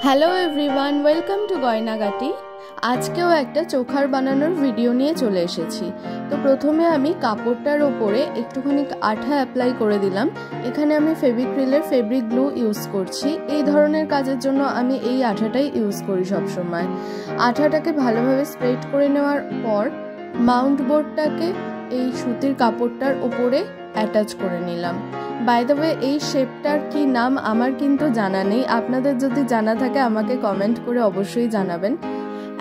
Hello everyone, welcome to Goynagati. আজকেও একটা চোখার বানানোর ভিডিও নিয়ে চলে এসেছি। তো প্রথমে আমি কাপড়টার ওপরে একটুখানি আঠা অ্যাপ্লাই করে দিলাম। এখানে আমি ফেভিক্রিলের ফেব্রিক গ্লু ইউজ করছি। এই ধরনের কাজের জন্য আমি এই আঠাটাই ইউজ করি সবসময়। আঠাটাকে ভালোভাবে স্প্রেড করে নেওয়ার পর মাউন্ট বোর্ডটাকে এই সুতির কাপড়টার ওপরে অ্যাটাচ করে নিলাম। বাই দ্য ওয়ে, এই শেপটার কি নাম আমার কিন্তু জানা নেই। আপনাদের যদি জানা থাকে আমাকে কমেন্ট করে অবশ্যই জানাবেন।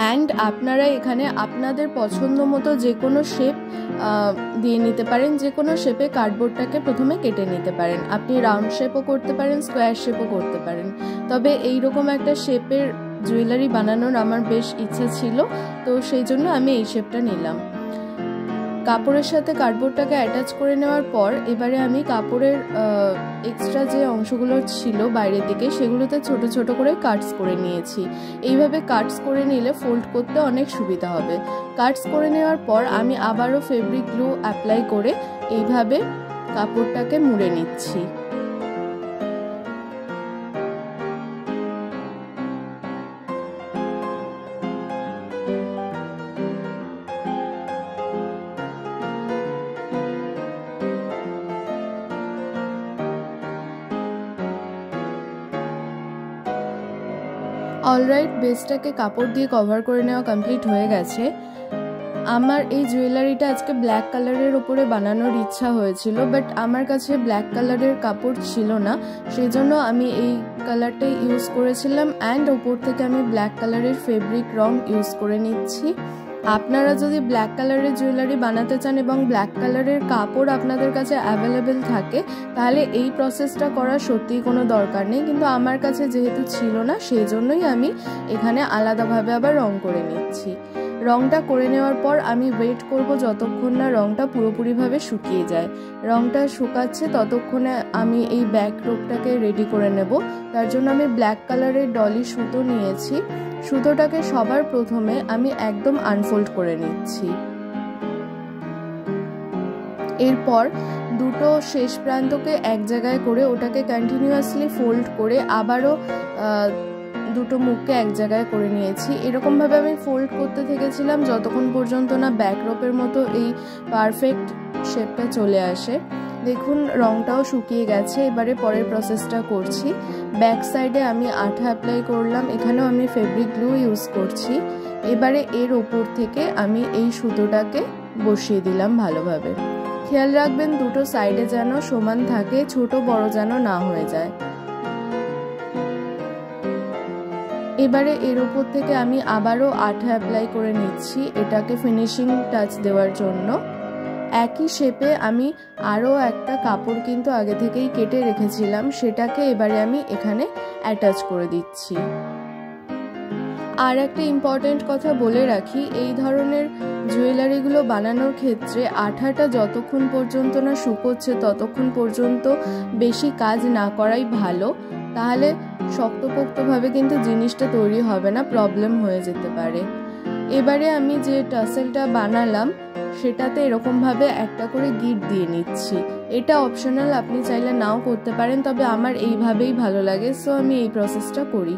অ্যান্ড আপনারা এখানে আপনাদের পছন্দ মতো যে কোনো শেপ দিয়ে নিতে পারেন। যে কোনো শেপে কার্ডবোর্ডটাকে প্রথমে কেটে নিতে পারেন। আপনি রাউন্ড শেপও করতে পারেন, স্কোয়ার শেপও করতে পারেন। তবে এইরকম একটা শেপের জুয়েলারি বানানোর আমার বেশ ইচ্ছা ছিল, তো সেই জন্য আমি এই শেপটা নিলাম। কাপড়ের সাথে কার্ডবোর্ডটাকে অ্যাটাচ করে নেওয়ার পর এবারে আমি কাপড়ের এক্সট্রা যে অংশগুলো ছিল বাইরের দিকে সেগুলোতে ছোট ছোট করে কাটস করে নিয়েছি। এইভাবে কাটস করে নিলে ফোল্ড করতে অনেক সুবিধা হবে। কাটস করে নেওয়ার পর আমি আবারও ফেব্রিক গ্লু অ্যাপ্লাই করে এইভাবে কাপড়টাকে মুড়ে নিচ্ছি। অলরাইট, বেসটাকে কাপড় দিয়ে কভার করে নেওয়া কমপ্লিট হয়ে গেছে। আমার এই জুয়েলারিটা আজকে ব্ল্যাক কালারের ওপরে বানানোর ইচ্ছা হয়েছিল, বাট আমার কাছে ব্ল্যাক কালারের কাপড় ছিল না, সেই জন্য আমি এই কালারটাই ইউজ করেছিলাম। অ্যান্ড ওপর থেকে আমি ব্ল্যাক কালারের ফেব্রিক রং ইউজ করে নিচ্ছি। আপনারা যদি ব্ল্যাক কালারের জুয়েলারি বানাতে চান এবং ব্ল্যাক কালারের কাপড় আপনাদের কাছে অ্যাভেলেবেল থাকে, তাহলে এই প্রসেসটা করার সত্যিই কোনো দরকার নেই। কিন্তু আমার কাছে যেহেতু ছিল না, সেই জন্যই আমি এখানে আলাদাভাবে আবার রং করে নিচ্ছি। রংটা করে নেওয়ার পর আমি ওয়েট করব যতক্ষণ না রংটা পুরোপুরিভাবে শুকিয়ে যায়। রংটা শুকাচ্ছে ততক্ষণে আমি এই ব্যাক রোপটাকে রেডি করে নেব। তার জন্য আমি ব্ল্যাক কালারের ডলি সুতো নিয়েছি। সুতোটাকে সবার প্রথমে আমি একদম আনফোল্ড করে নিচ্ছি। এরপর দুটো শেষ প্রান্তকে এক জায়গায় করে ওটাকে কন্টিনিউয়াসলি ফোল্ড করে আবারও দুটো মুখকে এক জায়গায় করে নিয়েছি। এরকমভাবে আমি ফোল্ড করতে থেকেছিলাম যতক্ষণ পর্যন্ত না ব্যাক রোপের মতো এই পারফেক্ট শেপটা চলে আসে। দেখুন রংটাও শুকিয়ে গেছে। এবারে পরের প্রসেসটা করছি। ব্যাক সাইডে আমি আঠা অ্যাপ্লাই করলাম। এখানেও আমি ফেব্রিক গ্লু ইউজ করছি। এবারে এর ওপর থেকে আমি এই সুতোটাকে বসিয়ে দিলাম ভালোভাবে। খেয়াল রাখবেন দুটো সাইডে যেন সমান থাকে, ছোট বড় যেন না হয়ে যায়। এবারে এর উপর থেকে আমি আবারও আঠা অ্যাপ্লাই করে নিচ্ছি এটাকে ফিনিশিং টাচ দেওয়ার জন্য। একই শেপে আমি আরও একটা কাপড় কিন্তু আগে থেকেই কেটে রেখেছিলাম, সেটাকে এবারে আমি এখানে অ্যাটাচ করে দিচ্ছি। আর একটা ইম্পর্টেন্ট কথা বলে রাখি, এই ধরনের জুয়েলারিগুলো বানানোর ক্ষেত্রে আঠাটা যতক্ষণ পর্যন্ত না শুকোচ্ছে ততক্ষণ পর্যন্ত বেশি কাজ না করাই ভালো। তাহলে শক্তপোক্তভাবে কিন্তু জিনিসটা তৈরি হবে না, প্রবলেম হয়ে যেতে পারে। এবারে আমি যে টাসেলটা বানালাম সেটাতে এরকমভাবে একটা করে গিট দিয়ে নিচ্ছি। এটা অপশনাল, আপনি চাইলে নাও করতে পারেন, তবে আমার এইভাবেই ভালো লাগে, সো আমি এই প্রসেসটা করি।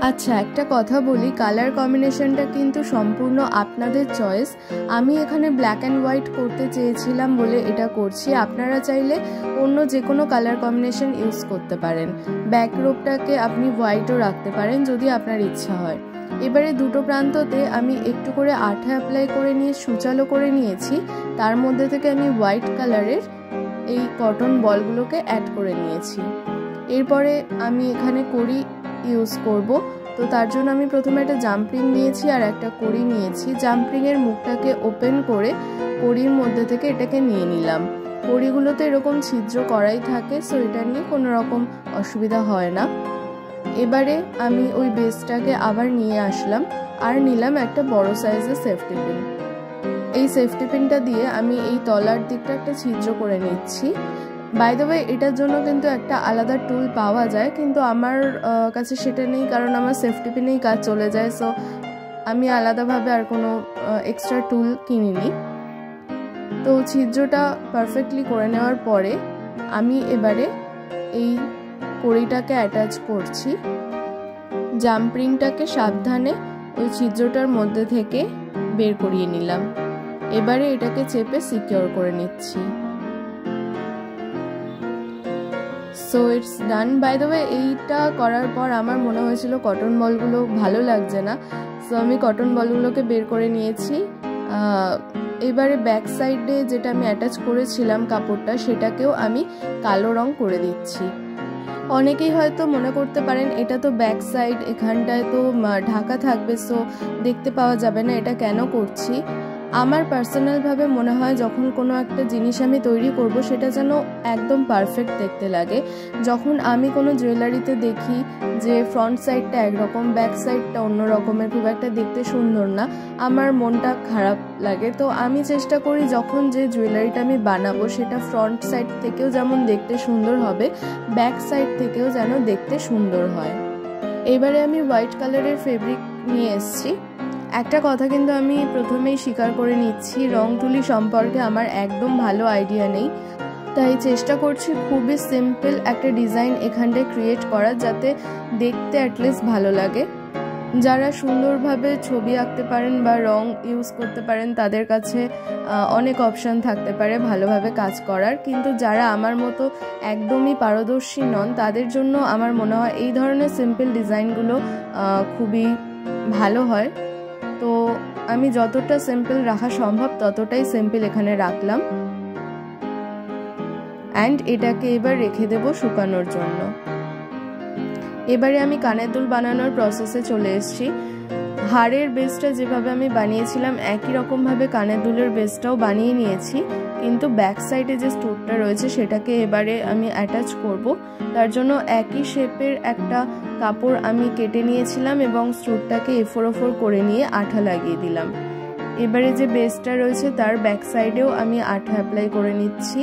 আচ্ছা, একটা কথা বলি, কালার কম্বিনেশনটা কিন্তু সম্পূর্ণ আপনাদের চয়েস। আমি এখানে ব্ল্যাক অ্যান্ড হোয়াইট করতে চেয়েছিলাম বলে এটা করছি। আপনারা চাইলে অন্য যে কোনো কালার কম্বিনেশন ইউজ করতে পারেন। ব্যাক রোপটাকে আপনি হোয়াইটও রাখতে পারেন যদি আপনার ইচ্ছা হয়। এবারে দুটো প্রান্ততে আমি একটু করে আঠা অ্যাপ্লাই করে নিয়ে সুচালো করে নিয়েছি। তার মধ্যে থেকে আমি হোয়াইট কালারের এই কটন বলগুলোকে অ্যাড করে নিয়েছি। এরপরে আমি এখানে কড়ি ইউজ করব। তো তার জন্য আমি প্রথমে একটা জাম্পিং নিয়েছি আর একটা কড়ি নিয়েছি। জাম্পিংয়ের মুখটাকে ওপেন করে কড়ির মধ্যে থেকে এটাকে নিয়ে নিলাম। কড়িগুলোতে এরকম ছিদ্র করাই থাকে, সো এটা নিয়ে কোনো রকম অসুবিধা হয় না। এবারে আমি ওই বেসটাকে আবার নিয়ে আসলাম আর নিলাম একটা বড় সাইজের সেফটি পিন। এই সেফটি পিনটা দিয়ে আমি এই তলার দিকটা একটা ছিদ্র করে নিচ্ছি। বাই দ্য ওয়ে, এটার জন্য কিন্তু একটা আলাদা টুল পাওয়া যায়, কিন্তু আমার কাছে সেটা নেই, কারণ আমার সেফটি পিনেই কাজ চলে যায়। সো আমি আলাদাভাবে আর কোনো এক্সট্রা টুল কিনিনি। তো ছিদ্রটা পারফেক্টলি করে নেওয়ার পরে আমি এবারে এই কড়িটাকে অ্যাটাচ করছি। জাম্পরিংটাকে সাবধানে ওই ছিদ্রটার মধ্যে থেকে বের করিয়ে নিলাম। এবারে এটাকে চেপে সিকিউর করে নিচ্ছি। So it's done. By the way, এইটা করার পর আমার মনে হয়েছিল কটন বলগুলো ভালো লাগছে না, সো আমি কটন বলগুলোকে বের করে নিয়েছি। এবারে ব্যাক সাইডে যেটা আমি অ্যাটাচ করেছিলাম কাপড়টা, সেটাকেও আমি কালো রং করে দিচ্ছি। অনেকেই হয়তো মনে করতে পারেন এটা তো ব্যাক সাইড, এখানটায় তো ঢাকা থাকবে, সো দেখতে পাওয়া যাবে না, এটা কেন করছি। আমার পার্সোনালভাবে মনে হয় যখন কোনো একটা জিনিস আমি তৈরি করব সেটা যেন একদম পারফেক্ট দেখতে লাগে। যখন আমি কোনো জুয়েলারিতে দেখি যে ফ্রন্ট সাইডটা একরকম, ব্যাক সাইডটা অন্য রকমের, খুব একটা দেখতে সুন্দর না, আমার মনটা খারাপ লাগে। তো আমি চেষ্টা করি যখন যে জুয়েলারিটা আমি বানাবো সেটা ফ্রন্ট সাইড থেকেও যেমন দেখতে সুন্দর হবে, ব্যাক সাইড থেকেও যেন দেখতে সুন্দর হয়। এবারে আমি হোয়াইট কালারের ফেব্রিক নিয়ে এসেছি। একটা কথা কিন্তু আমি প্রথমেই স্বীকার করে নিচ্ছি, রং তুলি সম্পর্কে আমার একদম ভালো আইডিয়া নেই, তাই চেষ্টা করছি খুবই সিম্পল একটা ডিজাইন এখানটায় ক্রিয়েট করার, যাতে দেখতে অ্যাটলিস্ট ভালো লাগে। যারা সুন্দরভাবে ছবি আঁকতে পারেন বা রং ইউজ করতে পারেন তাদের কাছে অনেক অপশান থাকতে পারে ভালোভাবে কাজ করার, কিন্তু যারা আমার মতো একদমই পারদর্শী নন তাদের জন্য আমার মনে হয় এই ধরনের সিম্পল ডিজাইনগুলো খুবই ভালো হয়। তো আমি যতটা সিম্পল রাখা সম্ভব ততটাই সিম্পল এখানে রাখলাম। অ্যান্ড এটাকে এবার রেখে দেব শুকানোর জন্য। এবারে আমি কানের দুল বানানোর প্রসেসে চলে এসেছি। হাড়ের বেসটা যেভাবে আমি বানিয়েছিলাম একই রকমভাবে কানের দুলের বেসটাও বানিয়ে নিয়েছি, কিন্তু ব্যাক সাইডে যে স্টোরটা রয়েছে সেটাকে এবারে আমি অ্যাটাচ করব। তার জন্য একই শেপের একটা কাপড় আমি কেটে নিয়েছিলাম এবং স্টোরটাকে এফোর করে নিয়ে আঠা লাগিয়ে দিলাম। এবারে যে বেসটা রয়েছে তার ব্যাক সাইডেও আমি আঠা অ্যাপ্লাই করে নিচ্ছি।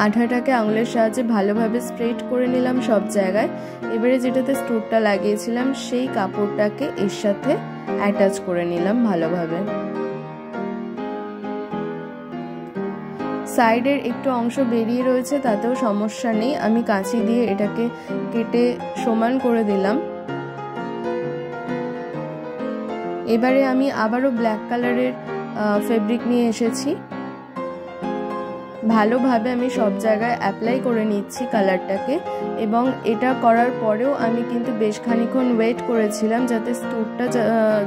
আঠাটাকে আঙুলের সাহায্যে ভালোভাবে স্প্রেড করে নিলাম সব জায়গায়। এবারে যেটাতে স্টোরটা লাগিয়েছিলাম সেই কাপড়টাকে এর সাথে অ্যাটাচ করে নিলাম ভালোভাবে। সাইডের একটু অংশ বেরিয়ে রয়েছে, তাতেও সমস্যা নেই, আমি কাঁচি দিয়ে এটাকে কেটে সমান করে দিলাম। এবারে আমি আবারও ব্ল্যাক কালারের ফেব্রিক নিয়ে এসেছি। ভালোভাবে আমি সব জায়গায় অ্যাপ্লাই করে নিচ্ছি কালারটাকে, এবং এটা করার পরেও আমি কিন্তু বেশ খানিকক্ষণ ওয়েট করেছিলাম যাতে স্টোরটা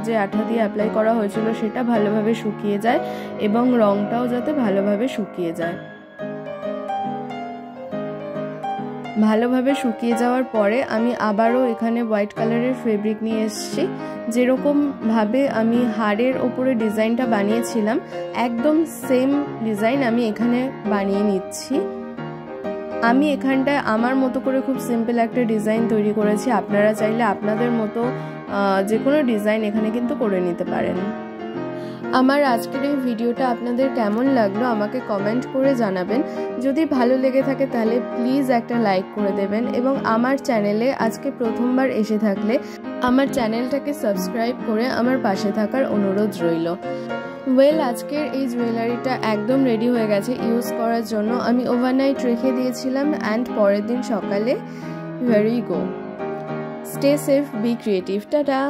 যে আঠা দিয়ে অ্যাপ্লাই করা হয়েছিল সেটা ভালোভাবে শুকিয়ে যায় এবং রংটাও যাতে ভালোভাবে শুকিয়ে যায়। ভালোভাবে শুকিয়ে যাওয়ার পরে আমি আবারও এখানে হোয়াইট কালারের ফেব্রিক নিয়ে এসেছি। যেরকমভাবে আমি হাড়ের ওপরে ডিজাইনটা বানিয়েছিলাম একদম সেম ডিজাইন আমি এখানে বানিয়ে নিচ্ছি। আমি এখানটায় আমার মতো করে খুব সিম্পল একটা ডিজাইন তৈরি করেছি, আপনারা চাইলে আপনাদের মতো যে কোনো ডিজাইন এখানে কিন্তু করে নিতে পারেন। আমার আজকের এই ভিডিওটা আপনাদের কেমন লাগলো আমাকে কমেন্ট করে জানাবেন। যদি ভালো লেগে থাকে তাহলে প্লিজ একটা লাইক করে দেবেন, এবং আমার চ্যানেলে আজকে প্রথমবার এসে থাকলে আমার চ্যানেলটাকে সাবস্ক্রাইব করে আমার পাশে থাকার অনুরোধ রইল। আজকের এই জুয়েলারিটা একদম রেডি হয়ে গেছে ইউজ করার জন্য। আমি ওভারনাইট রেখে দিয়েছিলাম অ্যান্ড পরের দিন সকালে here we go. Stay safe, be creative, tata.